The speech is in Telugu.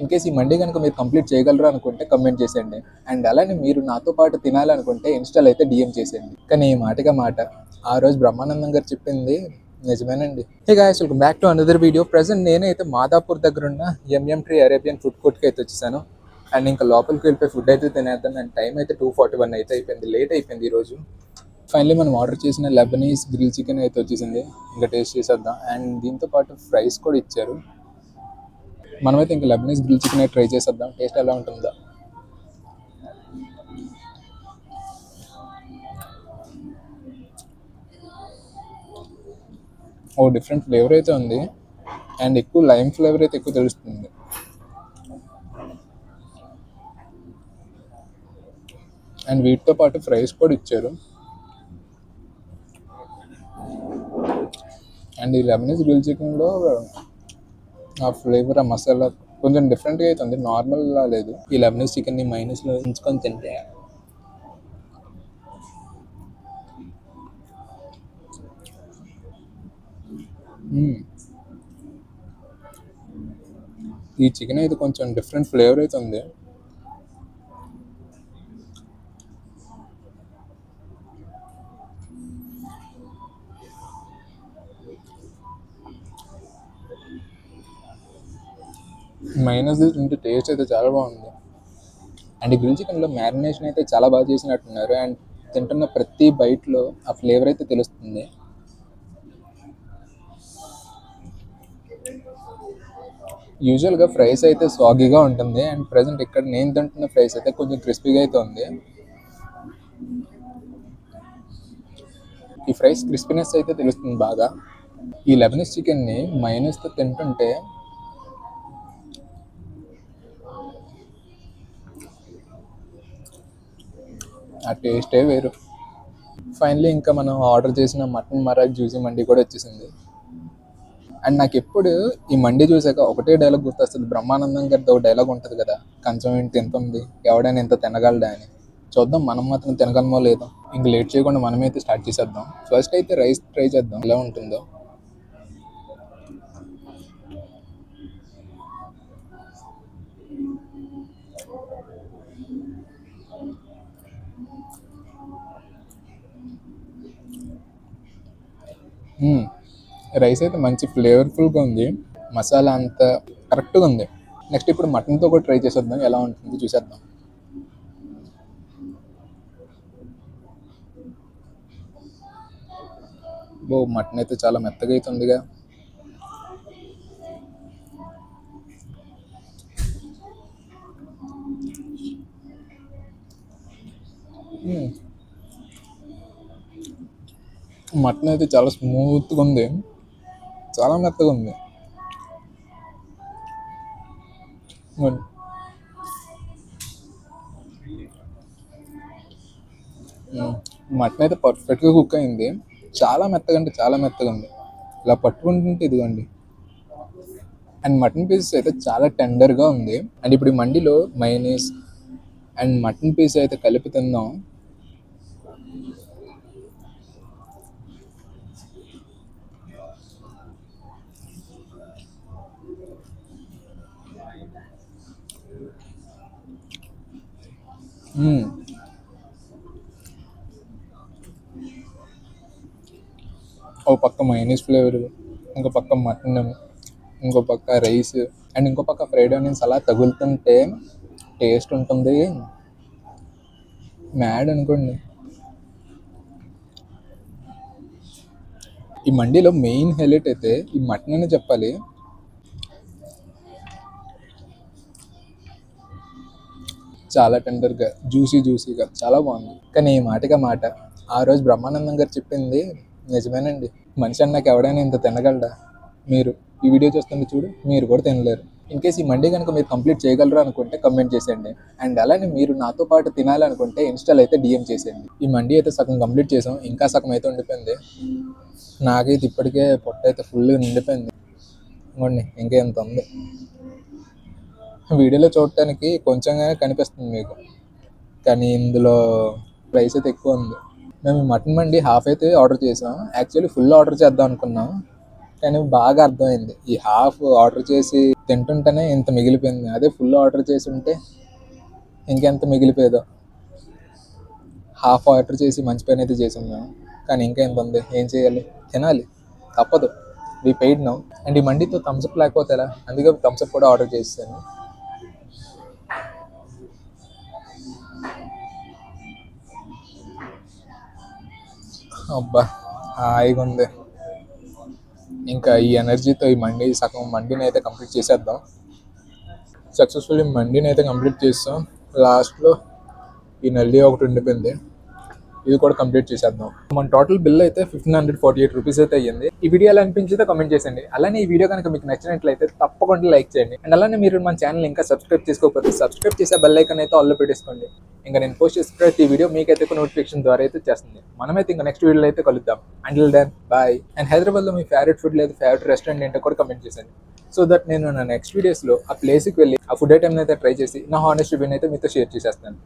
ఇన్ కేస్ ఈ మండి కనుక మీరు కంప్లీట్ చేయగలరు అనుకుంటే కమెంట్ చేసేయండి. అండ్ అలానే మీరు నాతో పాటు తినాలనుకుంటే ఇన్స్టాలో అయితే డిఎం చేసేయండి. కానీ ఈ మాటగా మాట ఆ రోజు బ్రహ్మానందం గారు చెప్పింది నిజమేనండి. Hey guys, welcome back to another video. Present నేనైతే మాదాపూర్ దగ్గర ఉన్న ఎంఎం ట్రీ అరేబియన్ ఫుడ్ కోర్ట్కి అయితే వచ్చేసాను. అండ్ ఇంకా లోపలికి వెళ్ళిపోయి ఫుడ్ అయితే తినేద్దాం. అండ్ టైం అయితే 2:41 అయితే అయిపోయింది, లేట్ అయిపోయింది ఈరోజు. ఫైనలీ మనం ఆర్డర్ చేసిన లెబనీస్ గ్రిల్ చికెన్ అయితే వచ్చేసింది. ఇంకా టేస్ట్ చేసేద్దాం. అండ్ దీంతో పాటు ఫ్రైస్ కూడా ఇచ్చారు. మనమైతే ఇంకా లెబనీస్ గ్రిల్ చికెన్ అయితే ట్రై చేసేద్దాం, టేస్ట్ ఎలా ఉంటుందో. ఓ డిఫరెంట్ ఫ్లేవర్ అయితే ఉంది. అండ్ ఎక్కువ లైమ్ ఫ్లేవర్ అయితే ఎక్కువ తెలుస్తుంది. అండ్ వీటితో పాటు ఫ్రైస్ కూడా ఇచ్చారు. అండ్ ఈ లెబనీస్ గ్రిల్ చికెన్లో ఆ ఫ్లేవర్, ఆ మసాలా కొంచెం డిఫరెంట్గా అయితే ఉంది, నార్మల్గా లేదు. ఈ లెబనీస్ చికెన్ని మైనస్లో ఉంచుకొని తింటే ఈ చికెన్ అయితే కొంచెం డిఫరెంట్ ఫ్లేవర్ అయితే ఉంది. మైనస్ తింటే టేస్ట్ అయితే చాలా బాగుంది. అండ్ ఈ గ్రిల్ చికెన్లో మ్యారినేషన్ అయితే చాలా బాగా చేసినట్టున్నారు. అండ్ తింటున్న ప్రతి బైట్లో ఆ ఫ్లేవర్ అయితే తెలుస్తుంది. యూజువల్గా ఫ్రైస్ అయితే సాగీగా ఉంటుంది. అండ్ ప్రజెంట్ ఇక్కడ నేను తింటున్న ఫ్రైస్ అయితే కొంచెం క్రిస్పీగా అయితే ఉంది. ఈ ఫ్రైస్ క్రిస్పీనెస్ అయితే తెలుస్తుంది బాగా. ఈ లెబనీస్ చికెన్ని మైనస్తో తింటుంటే ఆ టేస్టే వేరు. ఫైనలీ ఇంకా మనం ఆర్డర్ చేసిన మటన్ మరాగ్ జ్యూసీ మండి కూడా వచ్చేసింది. అండ్ నాకు ఎప్పుడు ఈ మండి చూసాక ఒకటే డైలాగ్ గుర్తొస్తుంది. బ్రహ్మానందం గారితో ఒక డైలాగ్ ఉంటుంది కదా, కంచం ఏంటి ఎంత ఉంది, ఎవడైనా ఎంత తినగలడా అని. చూద్దాం మనం మాత్రం తినగలమో లేదో. ఇంక లేట్ చేయకుండా మనమైతే స్టార్ట్ చేసేద్దాం. ఫస్ట్ అయితే రైస్ ట్రై చేద్దాం ఎలా ఉంటుందో. రైస్ అయితే మంచి ఫ్లేవర్ఫుల్గా ఉంది. మసాలా అంతా కరెక్ట్గా ఉంది. నెక్స్ట్ ఇప్పుడు మటన్తో కూడా ట్రై చేసేద్దాం, ఎలా ఉంటుందో చూసేద్దాం. మటన్ అయితే చాలా మెత్తగా అయితే ఉందిగా. మటన్ అయితే చాలా స్మూత్గా ఉంది, చాలా మెత్తగా ఉంది. మటన్ అయితే పర్ఫెక్ట్గా కుక్ అయింది. చాలా మెత్తగా అంటే చాలా మెత్తగా ఉంది. ఇలా పట్టుకుంటుంటే ఇదిగోండి. అండ్ మటన్ పీసెస్ అయితే చాలా టెండర్గా ఉంది. అండ్ ఇప్పుడు ఈ మండిలో మైనీస్ అండ్ మటన్ పీస్ అయితే కలిపి తిందాం. ఒక పక్క మైనీస్ ఫ్లేవర్, ఇంకో పక్క మటన్, ఇంకో పక్క రైస్, అండ్ ఇంకో పక్క ఫ్రైడ్ ఆనియన్స్ అలా తగులుతుంటే టేస్ట్ ఉంటుంది మ్యాడ్ అనుకోండి. ఈ మండీలో మెయిన్ హైలైట్ అయితే ఈ మటన్ అని చెప్పాలి. చాలా టెండర్గా, జ్యూసీగా చాలా బాగుంది. కానీ ఈ మాటగా మాట ఆ రోజు బ్రహ్మానందం గారు చెప్పింది నిజమేనండి. మనిషి అన్నాక ఎవడైనా ఇంత తినగలడా? మీరు ఈ వీడియో చూస్తుంటే చూడు, మీరు కూడా తినలేరు. ఇన్ కేస్ ఈ మండి కనుక మీరు కంప్లీట్ చేయగలరు అనుకుంటే కమెంట్ చేసేయండి. అండ్ అలానే మీరు నాతో పాటు తినాలనుకుంటే ఇన్స్టాలో అయితే డిఎం చేసేయండి. ఈ మండి అయితే సగం కంప్లీట్ చేసాం, ఇంకా సగం అయితే ఉండిపోయింది. నాకైతే ఇప్పటికే పొట్ట అయితే ఫుల్గా నిండిపోయింది. ఇంకోండి ఇంకా ఎంత ఉంది. వీడియోలో చూడటానికి కొంచెంగానే కనిపిస్తుంది మీకు, కానీ ఇందులో ప్రైస్ అయితే ఎక్కువ ఉంది. మేము మటన్ మండి హాఫ్ అయితే ఆర్డర్ చేసాం. యాక్చువల్లీ ఫుల్ ఆర్డర్ చేద్దాం అనుకున్నాం, కానీ బాగా అర్థమైంది. ఈ హాఫ్ ఆర్డర్ చేసి తింటుంటేనే ఇంత మిగిలిపోయింది. అదే ఫుల్ ఆర్డర్ చేసి ఉంటే ఇంకెంత మిగిలిపోయేదో. హాఫ్ ఆర్డర్ చేసి మంచి పని అయితే చేసాం మేము. కానీ ఇంకా ఎంత ఉంది, ఏం చేయాలి, తినాలి, తప్పదు. వి పెయిడ్ నౌ. అండ్ ఈ మండితో థమ్స్అప్ లేకపోతే ఎలా, అందుకే థమ్స్అప్ కూడా ఆర్డర్ చేసాను. అబ్బా హాయిగా ఉంది. ఇంకా ఈ ఎనర్జీతో ఈ సగం మండిని అయితే కంప్లీట్ చేసేద్దాం. సక్సెస్ఫుల్లీ మండిని అయితే కంప్లీట్ చేస్తాం. లాస్ట్లో ఈ నల్లి ఒకటి ఉండిపోయింది, ఇది కూడా కంప్లీట్ చేసేద్దాం. మన టోటల్ బిల్ అయితే 1548 రూపీస్ అయితే అయ్యింది. ఈ వీడియో ఎలా అనిపించిందో కమెంట్ చేయండి. అలానే ఈ వీడియో కనుక మీకు నచ్చినట్లయితే తప్పకుండా లైక్ చేయండి. అండ్ అలానే మీరు మన ఛానల్ ఇంకా సబ్స్క్రైబ్ చేసుకోకపోతే సబ్స్క్రైబ్ చేసే బెల్ ఐకాన్ అయితే ఆల్లో పెట్టేసుకోండి. ఇంకా నేను పోస్ట్ చేసే ప్రతి వీడియో మీకైతే నోటిఫికేషన్ ద్వారా అయితే చేస్తుంది. మనమైతే ఇంకా నెక్స్ట్ వీడియోలో అయితే కలుద్దాం. Until then bye. అండ్ హైదరాబాద్లో మీ ఫేవరెట్ ఫుడ్ లేదా ఫేవరెట్ రెస్టారెంట్ ఏంటో కూడా కమెంట్ చేయండి. సో దట్ నేను నా నెక్స్ట్ వీడియోస్లో ఆ ప్లేస్కి వెళ్ళి ఆ ఫుడ్ ఐటెం అయితే ట్రై చేసి నా హానెస్ట్ రివ్యూని అయితే మీతో షేర్ చేసేస్తాను.